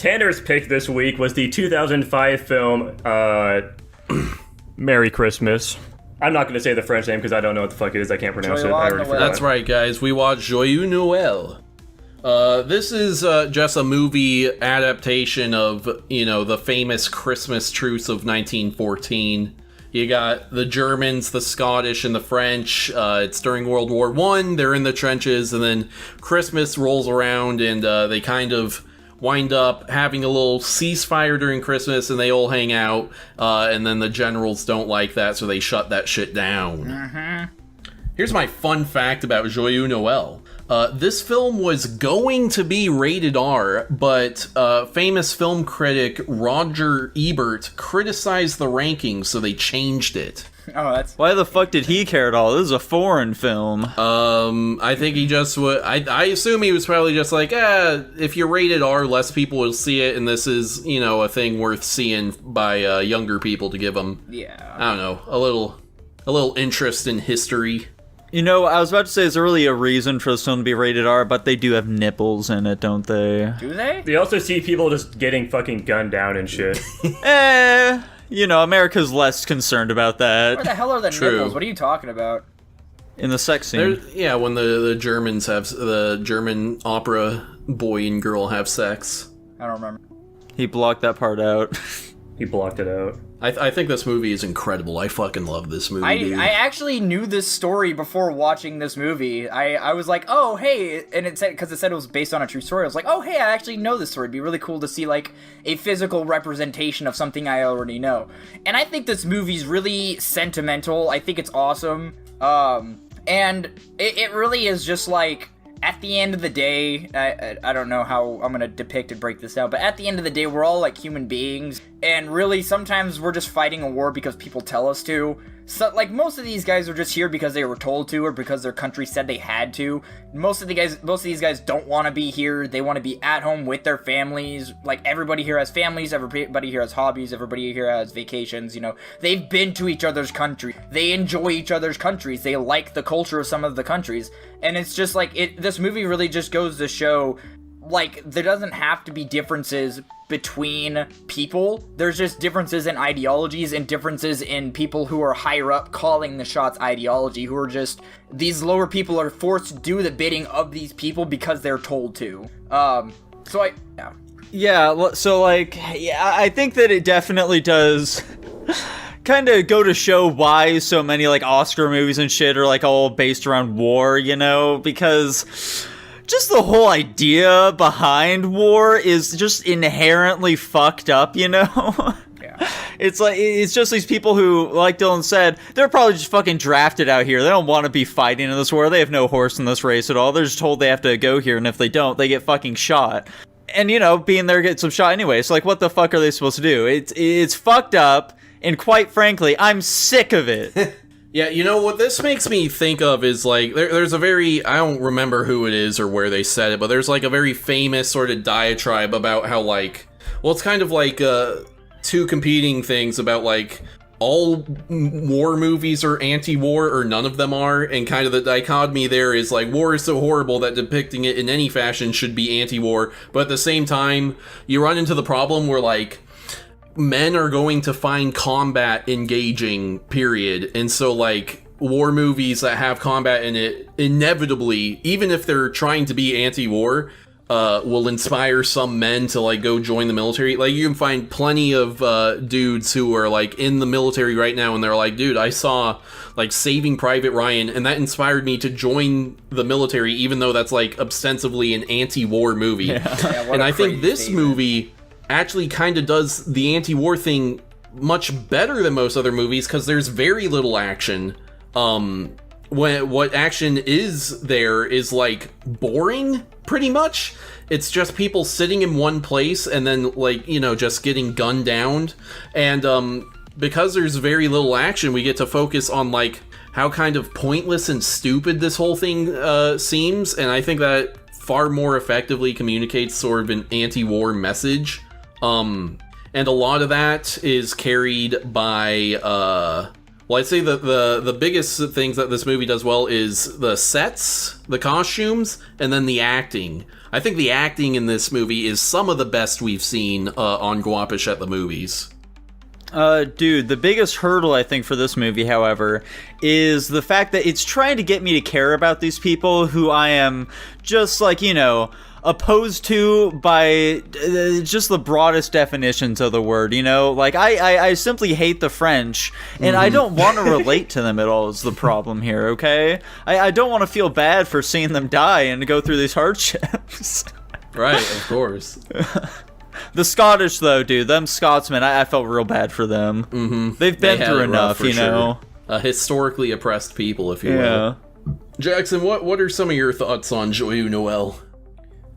Tanner's pick this week was the 2005 film, Merry Christmas. I'm not going to say the French name because I don't know what the fuck it is. I can't pronounce it. I already forgot. That's right, guys. We watched Joyeux, Noel. This is just a movie adaptation of, the famous Christmas truce of 1914. You got the Germans, the Scottish, and the French. It's during World War I. They're in the trenches, and then Christmas rolls around, and they kind of wind up having a little ceasefire during Christmas, and they all hang out, and then the generals don't like that, so they shut that shit down. Mm-hmm. Here's my fun fact about Joyeux, Noel. This film was going to be rated R, but famous film critic Roger Ebert criticized the rankings, so they changed it. Oh, that's... Why the fuck did he care at all? This is a foreign film. I think he just would... I assume he was probably just like, if you're rated R, less people will see it, and this is, a thing worth seeing by younger people to give them, I don't know, a little interest in history. I was about to say, is there really a reason for this film to be rated R, but they do have nipples in it, don't they? Do they? They also see people just getting fucking gunned down and shit. America's less concerned about that. Where the hell are the nipples? What are you talking about? In the sex scene. When the Germans have, the German opera boy and girl have sex. I don't remember. He blocked that part out. He blocked it out. I think this movie is incredible. I fucking love this movie. I actually knew this story before watching this movie. I was like, oh, hey, and it said, because it said it was based on a true story, I was like, oh, hey, I actually know this story. It'd be really cool to see, like, a physical representation of something I already know. And I think this movie's really sentimental. I think it's awesome. And it really is just, like, at the end of the day, I don't know how I'm gonna depict and break this down, but at the end of the day, we're all like human beings, and really sometimes we're just fighting a war because people tell us to. So, like, most of these guys are just here because they were told to, or because their country said they had to. Most of these guys don't want to be here. They want to be at home with their families. Like, everybody here has families, everybody here has hobbies, everybody here has vacations, They've been to each other's country. They enjoy each other's countries. They like the culture of some of the countries. And it's just like, this movie really just goes to show, like, there doesn't have to be differences between people. There's just differences in ideologies and differences in people who are higher up calling the shots ideology, who are just, these lower people are forced to do the bidding of these people because they're told to. I think that it definitely does kind of go to show why so many, like, Oscar movies and shit are, like, all based around war, because just the whole idea behind war is just inherently fucked up, Yeah. It's just these people who, like Dylan said, they're probably just fucking drafted out here. They don't want to be fighting in this war. They have no horse in this race at all. They're just told they have to go here, and if they don't, they get fucking shot. And, being there gets some shot anyway. So, like, what the fuck are they supposed to do? It's fucked up, and quite frankly, I'm sick of it. Yeah, what this makes me think of is, like, there's a very, I don't remember who it is or where they said it, but there's, like, a very famous sort of diatribe about how, like, well, it's kind of like two competing things about, like, all war movies are anti-war or none of them are, and kind of the dichotomy there is, like, war is so horrible that depicting it in any fashion should be anti-war, but at the same time, you run into the problem where, like, men are going to find combat engaging, period. And so, like, war movies that have combat in it, inevitably, even if they're trying to be anti-war, will inspire some men to, like, go join the military. Like, you can find plenty of dudes who are, like, in the military right now, and they're like, dude, I saw, like, Saving Private Ryan, and that inspired me to join the military, even though that's, like, ostensibly an anti-war movie. Yeah, and I think this movie actually kind of does the anti-war thing much better than most other movies, because there's very little action. What action is there is, like, boring, pretty much. It's just people sitting in one place and then, like, just getting gunned down. And because there's very little action, we get to focus on, like, how kind of pointless and stupid this whole thing seems, and I think that far more effectively communicates sort of an anti-war message. And a lot of that is carried by Well, I'd say the biggest things that this movie does well is the sets, the costumes, and then the acting. I think the acting in this movie is some of the best we've seen on Guapish at the movies. Dude, the biggest hurdle I think for this movie, however, is the fact that it's trying to get me to care about these people who I am just like, opposed to by just the broadest definitions of the word, Like, I simply hate the French, and I don't want to relate to them at all is the problem here, okay? I don't want to feel bad for seeing them die and go through these hardships. Right, of course. The Scottish, though, dude, them Scotsmen, I felt real bad for them. Mm-hmm. They've been through enough, Sure. Historically oppressed people, if you will. Jackson, what are some of your thoughts on Joyeux, Noel?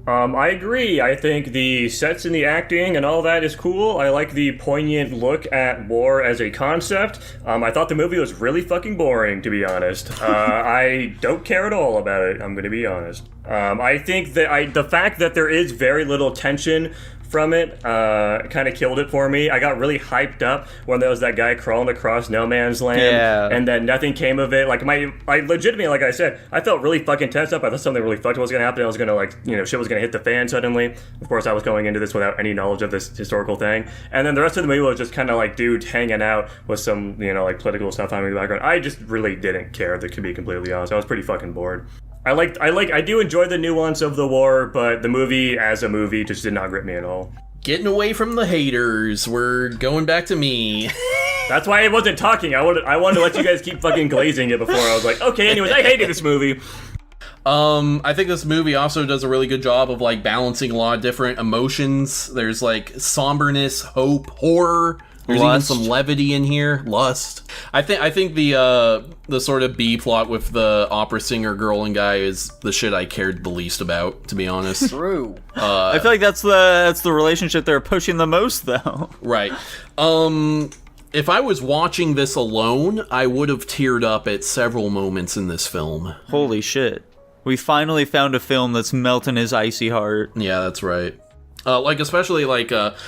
I agree. I think the sets and the acting and all that is cool. I like the poignant look at war as a concept. I thought the movie was really fucking boring, to be honest. I don't care at all about it, I'm going to be honest. I think that the fact that there is very little tension from it kind of killed it for me. I got really hyped up when there was that guy crawling across no man's land, and then nothing came of it. Like, I legitimately, like I said, I felt really fucking tense up. I thought something really fucked was gonna happen. I was gonna, shit was gonna hit the fan suddenly. Of course, I was going into this without any knowledge of this historical thing. And then the rest of the movie was just kind of like dudes hanging out with some, political stuff happening in the background. I just really didn't care, to be completely honest. I was pretty fucking bored. I do enjoy the nuance of the war, but the movie as a movie just did not grip me at all. Getting away from the haters, we're going back to me. That's why I wasn't talking. I wanted to let you guys keep fucking glazing it before I was like, okay, anyways, I hated this movie. I think this movie also does a really good job of balancing a lot of different emotions. There's somberness, hope, horror. There's lust. Even some levity in here. Lust. I think the sort of B plot with the opera singer girl and guy is the shit I cared the least about, to be honest. True. I feel like that's the relationship they're pushing the most, though. Right. If I was watching this alone, I would have teared up at several moments in this film. Holy shit. We finally found a film that's melting his icy heart. Yeah, that's right. Especially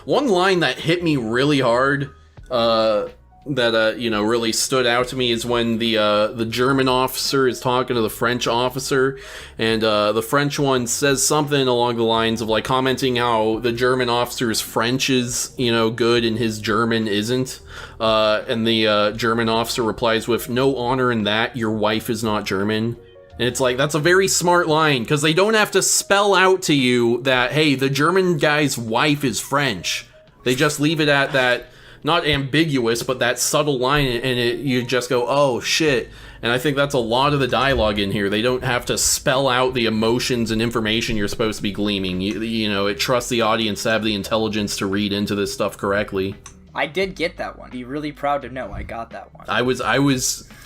one line that hit me really hard, really stood out to me is when the German officer is talking to the French officer, and the French one says something along the lines of commenting how the German officer's French is, good and his German isn't. And the German officer replies with, "No honor in that, your wife is not German." And it's that's a very smart line, because they don't have to spell out to you that, hey, the German guy's wife is French. They just leave it at that, not ambiguous, but that subtle line, and you just go, oh, shit. And I think that's a lot of the dialogue in here. They don't have to spell out the emotions and information you're supposed to be gleaming. It trusts the audience to have the intelligence to read into this stuff correctly. I did get that one. Be really proud to know I got that one. I was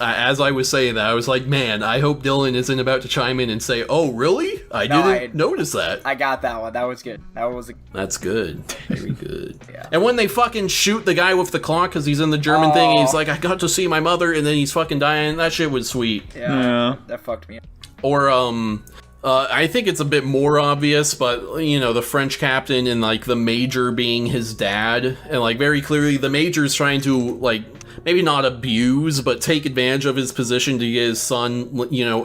as I was saying that, I was like, man, I hope Dylan isn't about to chime in and say, oh, really? I didn't notice that. I got that one. That was good. That's good. Very good. Yeah. And when they fucking shoot the guy with the clock because he's in the German thing, he's like, I got to see my mother, and then he's fucking dying. That shit was sweet. Yeah. That fucked me up. Or, I think it's a bit more obvious, but, the French captain and, the major being his dad, and, very clearly the major's trying to, maybe not abuse, but take advantage of his position to get his son,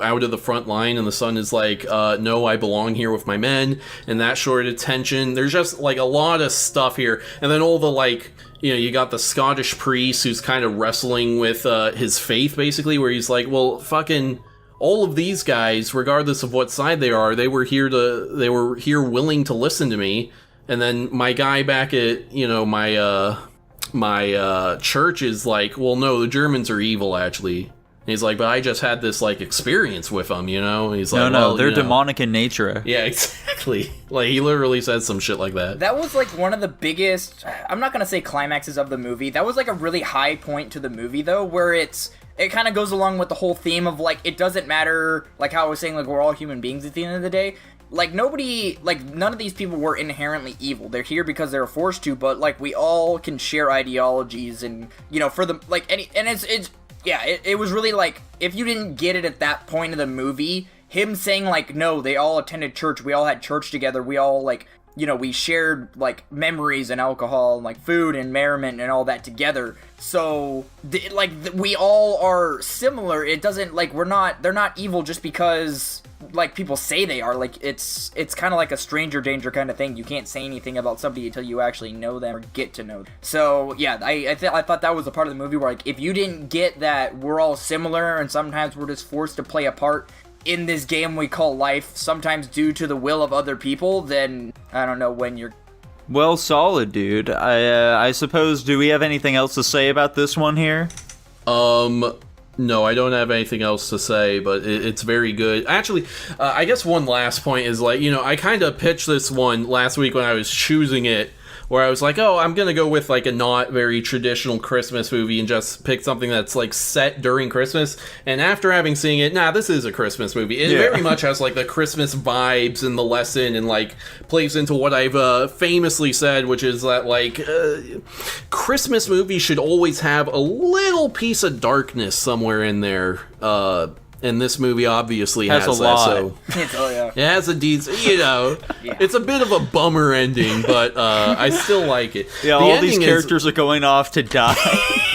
out of the front line, and the son is no, I belong here with my men, and that sort of tension. There's just, a lot of stuff here, and then all the, you got the Scottish priest who's kind of wrestling with his faith, basically, where he's like, well, fucking... all of these guys, regardless of what side they are, they were here willing to listen to me. And then my guy back at, my church is like, well, no, the Germans are evil, actually. And he's like, but I just had this, experience with them, And he's like, no, they're demonic in nature. Yeah, exactly. He literally said some shit like that. That was, one of the biggest, I'm not gonna say climaxes of the movie. That was, a really high point to the movie, though, where it kind of goes along with the whole theme of, it doesn't matter, how I was saying, we're all human beings at the end of the day. Nobody, none of these people were inherently evil. They're here because they were forced to, but, we all can share ideologies and, for the, it was really, if you didn't get it at that point of the movie, him saying, no, they all attended church, we all had church together, we all, we shared like memories and alcohol and like food and merriment and all that together. So we all are similar. It doesn't like they're not evil just because like people say they are. Like it's kind of like a stranger danger kind of thing. You can't say anything about somebody until you actually know them or get to know them. So yeah, I thought that was a part of the movie where like if you didn't get that we're all similar and sometimes we're just forced to play a part in this game we call life, sometimes due to the will of other people, then I don't know when you're... Well, solid, dude. I suppose, do we have anything else to say about this one here? No, I don't have anything else to say, but it's very good. Actually, I guess one last point is, like, I kind of pitched this one last week when I was choosing it, where I was like, oh, I'm gonna go with, like, a not very traditional Christmas movie and just pick something that's, like, set during Christmas. And after having seen it, this is a Christmas movie. It very much has, like, the Christmas vibes and the lesson and, like, plays into what I've famously said, which is that, like, Christmas movies should always have a little piece of darkness somewhere in there. And this movie obviously has a that, lot. so it has a decent, it's a bit of a bummer ending, but I still like it. Yeah, all these characters are going off to die.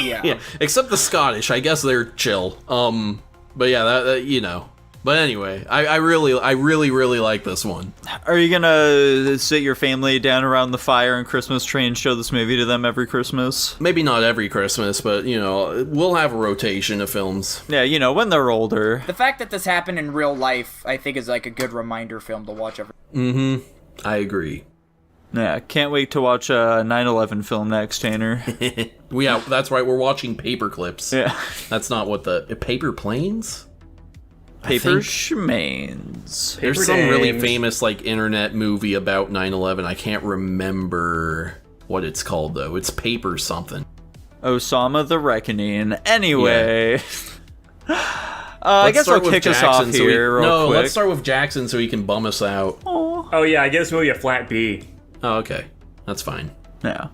Yeah, except the Scottish. I guess they're chill. But yeah, that But anyway, I really like this one. Are you gonna sit your family down around the fire and Christmas tree and show this movie to them every Christmas? Maybe not every Christmas, but, we'll have a rotation of films. Yeah, when they're older. The fact that this happened in real life, I think, is like a good reminder film to watch every... Mm-hmm. I agree. Yeah, can't wait to watch a 9/11 film next, Tanner. Yeah, that's right, we're watching Paper Clips. Yeah. That's not what Paper Planes? Paper Schmains. There's some really famous, like, internet movie about 9/11. I can't remember what it's called, though. It's Paper something. Osama the Reckoning. Anyway. I guess I'll kick us off here real quick. Let's start with Jackson so he can bum us out. Oh yeah, I give this movie a flat B. Oh, okay. That's fine. Yeah.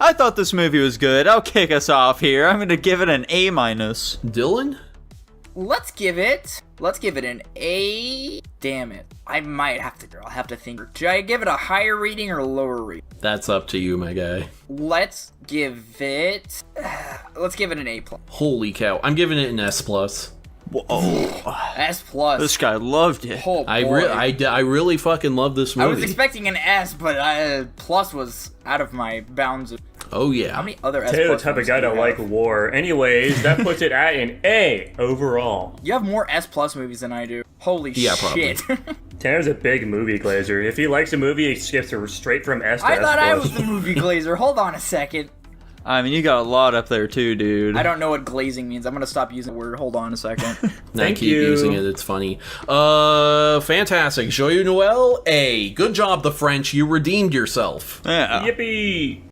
I thought this movie was good. I'll kick us off here. I'm going to give it an A-. Dylan? Let's give it an A. Damn it. I'll have to think. Should I give it a higher rating or a lower rating? That's up to you, my guy. Let's give it an A+. Holy cow. I'm giving it an S+. Whoa. S+. This guy loved it. Oh, I really fucking love this movie. I was expecting an S, but plus was out of my bounds. Oh, yeah. How many other S+? Taylor the type of guy to like war. Anyways, that puts it at an A overall. You have more S+ movies than I do. Holy shit. Tanner's a big movie glazer. If he likes a movie, he skips straight from S to I S+. thought I was the movie glazer. Hold on a second. I mean, you got a lot up there too, dude. I don't know what glazing means. I'm gonna stop using the word. Hold on a second. Keep using it. It's funny. Fantastic. Joyeux Noel, A. Good job, the French. You redeemed yourself. Yeah. Yippee!